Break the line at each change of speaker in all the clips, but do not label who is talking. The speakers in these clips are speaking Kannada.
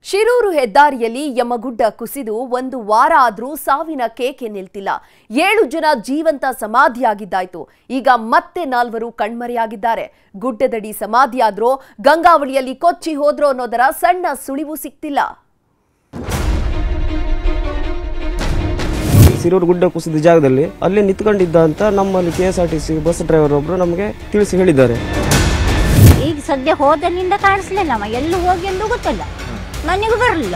ಶಿರೂರು ಹೆದ್ದಾರಿಯಲ್ಲಿ ಯಮಗುಡ್ಡ ಕುಸಿದು ಒಂದು ವಾರ ಆದರೂ ಸಾವಿನ ಕೇಕೆ ನಿಲ್ತಿಲ್ಲ. 7 ಜನ ಜೀವಂತ ಸಮಾಧಿಯಾಗಿದ್ದಾಯ್ತು. ಈಗ ಮತ್ತೆ 4 ಕಣ್ಮರೆಯಾಗಿದ್ದಾರೆ. ಗುಡ್ಡದಡಿ ಸಮಾಧಿಯಾದ್ರೋ ಗಂಗಾವಳಿಯಲ್ಲಿ ಕೊಚ್ಚಿ ಹೋದ್ರೋ ಅನ್ನೋದರ ಸಣ್ಣ ಸುಳಿವು ಸಿಕ್ತಿಲ್ಲ.
ಶಿರೂರು ಗುಡ್ಡ ಕುಸಿದ ಜಾಗದಲ್ಲಿ ಅಲ್ಲಿ ನಿಂತ್ಕೊಂಡಿದ್ದ ಅಂತ ನಮ್ಮಲ್ಲಿ KSRTC ಬಸ್ ಡ್ರೈವರ್ ಒಬ್ರು ನಮಗೆ ತಿಳಿಸಿ ಹೇಳಿದ್ದಾರೆ.
ಈಗ ಸದ್ಯ ಹೋದಲ್ಲಿಂದ ಕಾಣಿಸ್ಲಿಲ್ಲ, ಎಲ್ಲಿ ಹೋಗಿ ಎಂದು ಗೊತ್ತಿಲ್ಲ, ನನಗೂ ಬರಲಿಲ್ಲ.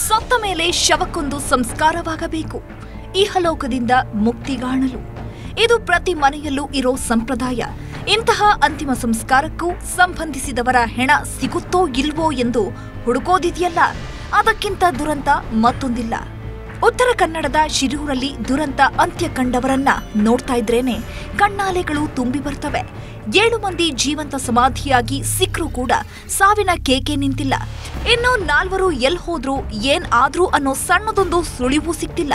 ಸತ್ತ ಮೇಲೆ ಶವಕ್ಕೊಂದು ಸಂಸ್ಕಾರವಾಗಬೇಕು, ಇಹಲೋಕದಿಂದ ಮುಕ್ತಿಗಾಣಲು. ಇದು ಪ್ರತಿ ಮನೆಯಲ್ಲೂ ಇರೋ ಸಂಪ್ರದಾಯ. ಇಂತಹ ಅಂತಿಮ ಸಂಸ್ಕಾರಕ್ಕೂ ಸಂಬಂಧಿಸಿದವರ ಹೆಣ ಸಿಗುತ್ತೋ ಇಲ್ವೋ ಎಂದು ಹುಡುಕೋದಿದೆಯಲ್ಲ, ಅದಕ್ಕಿಂತ ದುರಂತ ಮತ್ತೊಂದಿಲ್ಲ. ಉತ್ತರ ಕನ್ನಡದ ಶಿರೂರಲ್ಲಿ ದುರಂತ ಅಂತ್ಯ ಕಂಡವರನ್ನ ನೋಡ್ತಾ ಇದ್ರೇನೆ ಕಣ್ಣಾಲೆಗಳು ತುಂಬಿ ಬರ್ತವೆ. 7 ಮಂದಿ ಜೀವಂತ ಸಮಾಧಿಯಾಗಿ ಸಿಕ್ಕರೂ ಕೂಡ ಸಾವಿನ ಕೇಕೆ ನಿಂತಿಲ್ಲ. ಇನ್ನು 4 ಎಲ್ಲಿ ಹೋದ್ರು, ಏನ್ ಆದ್ರೂ ಅನ್ನೋ ಸಣ್ಣದೊಂದು ಸುಳಿವು ಸಿಕ್ತಿಲ್ಲ.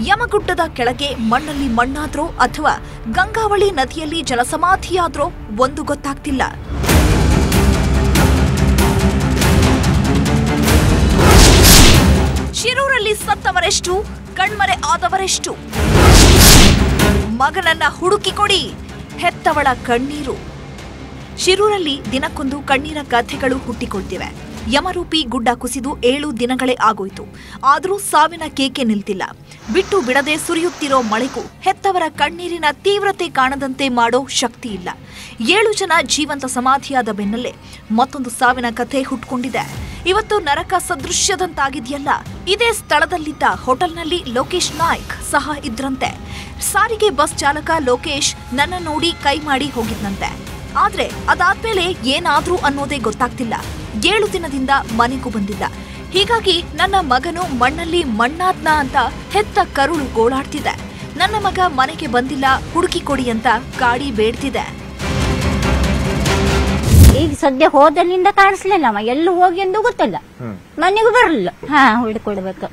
ಯಮಗುಡ್ಡದ ಕೆಳಗೆ ಮಣ್ಣಲ್ಲಿ ಮಣ್ಣಾದ್ರೋ ಅಥವಾ ಗಂಗಾವಳಿ ನದಿಯಲ್ಲಿ ಜಲಸಮಾಧಿಯಾದ್ರೋ ಒಂದು ಗೊತ್ತಾಗ್ತಿಲ್ಲ. ಶಿರೂರಲ್ಲಿ ಸತ್ತವರೆಷ್ಟು, ಕಣ್ಮರೆ ಆದವರೆಷ್ಟು? ಮಗನನ್ನ ಹುಡುಕಿ ಕೊಡಿ, ಹೆತ್ತವಳ ಕಣ್ಣೀರು. ಶಿರೂರಲ್ಲಿ ದಿನಕ್ಕೊಂದು ಕಣ್ಣೀರ ಕಥೆಗಳು ಹುಟ್ಟಿಕೊಳ್ತಿವೆ. ಯಮರೂಪಿ ಗುಡ್ಡ ಕುಸಿದು 7 ದಿನಗಳೇ ಆಗೋಯ್ತು, ಆದರೂ ಸಾವಿನ ಕೇಕೆ ನಿಲ್ತಿಲ್ಲ. ಬಿಟ್ಟು ಬಿಡದೆ ಸುರಿಯುತ್ತಿರೋ ಮಳೆಗೂ ಹೆತ್ತವರ ಕಣ್ಣೀರಿನ ತೀವ್ರತೆ ಕಾಣದಂತೆ ಮಾಡೋ ಶಕ್ತಿ ಇಲ್ಲ. 7 ಜನ ಜೀವಂತ ಸಮಾಧಿಯಾದ ಬೆನ್ನಲ್ಲೇ ಮತ್ತೊಂದು ಸಾವಿನ ಕಥೆ ಹುಟ್ಕೊಂಡಿದೆ. ಇವತ್ತು ನರಕ ಸದೃಶ್ಯದಂತಾಗಿದೆಯಲ್ಲ. ಇದೇ ಸ್ಥಳದಲ್ಲಿದ್ದ ಹೋಟೆಲ್ನಲ್ಲಿ ಲೋಕೇಶ್ ನಾಯ್ಕ್ ಸಹ ಇದ್ರಂತೆ. ಸಾರಿಗೆ ಬಸ್ ಚಾಲಕ ಲೋಕೇಶ್ ನನ್ನ ನೋಡಿ ಕೈ ಮಾಡಿ ಹೋಗಿದ್ನಂತೆ. ಆದ್ರೆ ಅದಾದ್ಮೇಲೆ ಏನಾದ್ರೂ ಅನ್ನೋದೇ ಗೊತ್ತಾಗ್ತಿಲ್ಲ. 7 ದಿನದಿಂದ ಮನೆಗೂ ಬಂದಿಲ್ಲ. ಹೀಗಾಗಿ ನನ್ನ ಮಗನು ಮಣ್ಣಲ್ಲಿ ಮಣ್ಣಾದ್ನ ಅಂತ ಹೆತ್ತ ಕರುಳು ಗೋಳಾಡ್ತಿದೆ. ನನ್ನ ಮಗ ಮನೆಗೆ ಬಂದಿಲ್ಲ, ಹುಡುಕಿ ಕೊಡಿ ಅಂತ ಕಾಡಿ ಬೇಡ್ತಿದೆ.
ಈಗ ಸದ್ಯ ಹೋದಲ್ಲಿಂದ ಕಾಣಿಸ್ಲಿಲ್ಲ, ಎಲ್ಲಿ ಹೋಗಿ ಎಂದು ಗೊತ್ತಿಲ್ಲ, ನನಗೂ ಬರಲಿಲ್ಲ. ಹುಡುಕೊಡ್ಬೇಕು.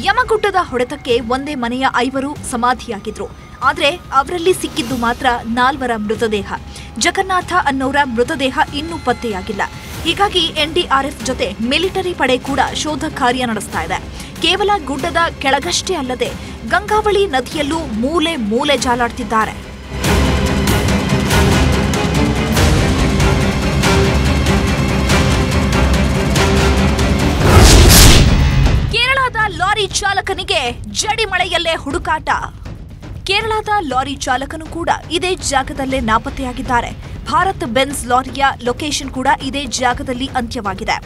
ಯಮಗುಡ್ಡದ ಹೊಡೆತಕ್ಕೆ ಒಂದೇ ಮನೆಯ 5 ಸಮಾಧಿಯಾಗಿದ್ರು. ಆದ್ರೆ ಅವರಲ್ಲಿ ಸಿಕ್ಕಿದ್ದು ಮಾತ್ರ 4 ಮೃತದೇಹ. ಜಗನ್ನಾಥ ಅನ್ನೋರ ಮೃತದೇಹ ಇನ್ನೂ ಪತ್ತೆಯಾಗಿಲ್ಲ. ಹೀಗಾಗಿ NDRF ಜೊತೆ ಮಿಲಿಟರಿ ಪಡೆ ಕೂಡ ಶೋಧ ಕಾರ್ಯ ನಡೆಸ್ತಾ ಇದೆ. ಕೇವಲ ಗುಡ್ಡದ ಕೆಳಗಷ್ಟೇ ಅಲ್ಲದೆ ಗಂಗಾವಳಿ ನದಿಯಲ್ಲೂ ಮೂಲೆ ಮೂಲೆ ಜಾಲಾಡ್ತಿದ್ದಾರೆ. ಕೇರಳದ ಲಾರಿ ಚಾಲಕನಿಗೆ ಜಡಿ ಮಳೆಯಲ್ಲೇ ಹುಡುಕಾಟ. ಕೇರಳದ ಲಾರಿ ಚಾಲಕನು ಕೂಡ ಇದೇ ಜಾಗದಲ್ಲೇ ನಾಪತ್ತೆಯಾಗಿದ್ದಾರೆ. ಭಾರತ್ ಬೆನ್ಸ್ ಲಾರಿಯ ಲೊಕೇಶನ್ ಕೂಡ ಇದೇ ಜಾಗದಲ್ಲಿ ಅಂತ್ಯವಾಗಿದೆ.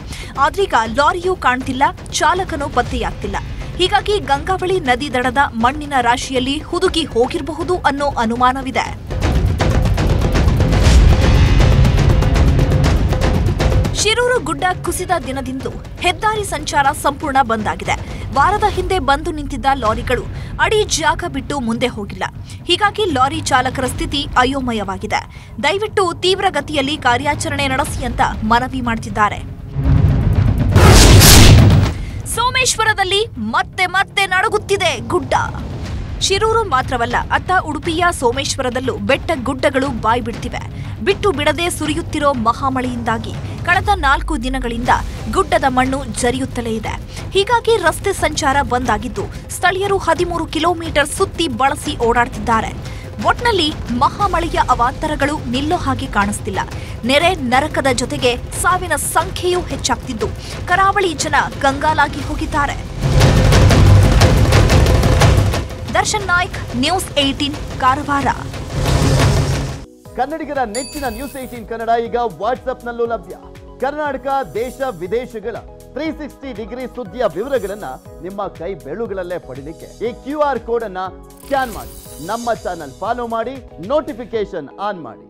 ಆದ್ರೀಗ ಲಾರಿಯೂ ಕಾಣ್ತಿಲ್ಲ, ಚಾಲಕನೂ ಪತ್ತೆಯಾಗ್ತಿಲ್ಲ. ಹೀಗಾಗಿ ಗಂಗಾವಳಿ ನದಿ ದಡದ ಮಣ್ಣಿನ ರಾಶಿಯಲ್ಲಿ ಹುದುಗಿ ಹೋಗಿರಬಹುದು ಅನ್ನೋ ಅನುಮಾನವಿದೆ. ಶಿರೂರು ಗುಡ್ಡ ಕುಸಿದ ದಿನದಿಂದಲೂ ಹೆದ್ದಾರಿ ಸಂಚಾರ ಸಂಪೂರ್ಣ ಬಂದ್ ಆಗಿದೆ. ವಾರದ ಹಿಂದೆ ಬಂದು ನಿಂತಿದ್ದ ಲಾರಿಗಳು ಅಡಿ ಜಾಗ ಬಿಟ್ಟು ಮುಂದೆ ಹೋಗಿಲ್ಲ. ಹೀಗಾಗಿ ಲಾರಿ ಚಾಲಕರ ಸ್ಥಿತಿ ಅಯೋಮಯವಾಗಿದೆ. ದಯವಿಟ್ಟು ತೀವ್ರಗತಿಯಲ್ಲಿ ಕಾರ್ಯಾಚರಣೆ ನಡೆಸಿ ಅಂತ ಮನವಿ ಮಾಡುತ್ತಿದ್ದಾರೆ. ಸೋಮೇಶ್ವರದಲ್ಲಿ ಮತ್ತೆ ಮತ್ತೆ ನಡುಗುತ್ತಿದೆ ಗುಡ್ಡ. ಶಿರೂರು ಮಾತ್ರವಲ್ಲ, ಅತ್ತ ಉಡುಪಿಯ ಸೋಮೇಶ್ವರದಲ್ಲೂ ಬೆಟ್ಟ ಗುಡ್ಡಗಳು ಬಾಯ್ ಬಿಡ್ತಿವೆ. ಬಿಟ್ಟು ಬಿಡದೆ ಸುರಿಯುತ್ತಿರೋ ಮಹಾಮಳೆಯಿಂದಾಗಿ ಕಳೆದ 4 ದಿನಗಳಿಂದ ಗುಡ್ಡದ ಮಣ್ಣು ಜರಿಯುತ್ತಲೇ ಇದೆ. ಹೀಗಾಗಿ ರಸ್ತೆ ಸಂಚಾರ ಬಂದ್ ಆಗಿದ್ದು ಸ್ಥಳೀಯರು 13 ಕಿಲೋಮೀಟರ್ ಸುತ್ತಿ ಬಳಸಿ ಓಡಾಡ್ತಿದ್ದಾರೆ. ಒಟ್ನಲ್ಲಿ ಮಹಾಮಳೆಯ ಅವಾಂತರಗಳು ನಿಲ್ಲೋ ಹಾಗೆ ಕಾಣಿಸ್ತಿಲ್ಲ. ನೆರೆ ನರಕದ ಜೊತೆಗೆ ಸಾವಿನ ಸಂಖ್ಯೆಯೂ ಹೆಚ್ಚಾಗ್ತಿದ್ದು ಕರಾವಳಿ ಜನ ಕಂಗಾಲಾಗಿ ಹೋಗಿದ್ದಾರೆ. ದರ್ಶನ್ ನಾಯ್ಕ್, ನ್ಯೂಸ್ 18 ಕಾರವಾರ.
ಕನ್ನಡಿಗರ ನೆಚ್ಚಿನ ನ್ಯೂಸ್ 18 ಕನ್ನಡ ಈಗ ವಾಟ್ಸ್ಆಪ್ನಲ್ಲೂ ಲಭ್ಯ. ಕರ್ನಾಟಕ, ದೇಶ ವಿದೇಶಗಳ 360 ಡಿಗ್ರಿ ಸುದ್ದಿಯ ವಿವರಗಳನ್ನ ನಿಮ್ಮ ಕೈ ಬೆರಳುಗಳಲ್ಲೇ ಪಡಿಲಿಕ್ಕೆ ಈ QR ಕೋಡ್ ಅನ್ನ ಸ್ಕ್ಯಾನ್ ಮಾಡಿ, ನಮ್ಮ ಚಾನಲ್ ಫಾಲೋ ಮಾಡಿ, ನೋಟಿಫಿಕೇಶನ್ ಆನ್ ಮಾಡಿ.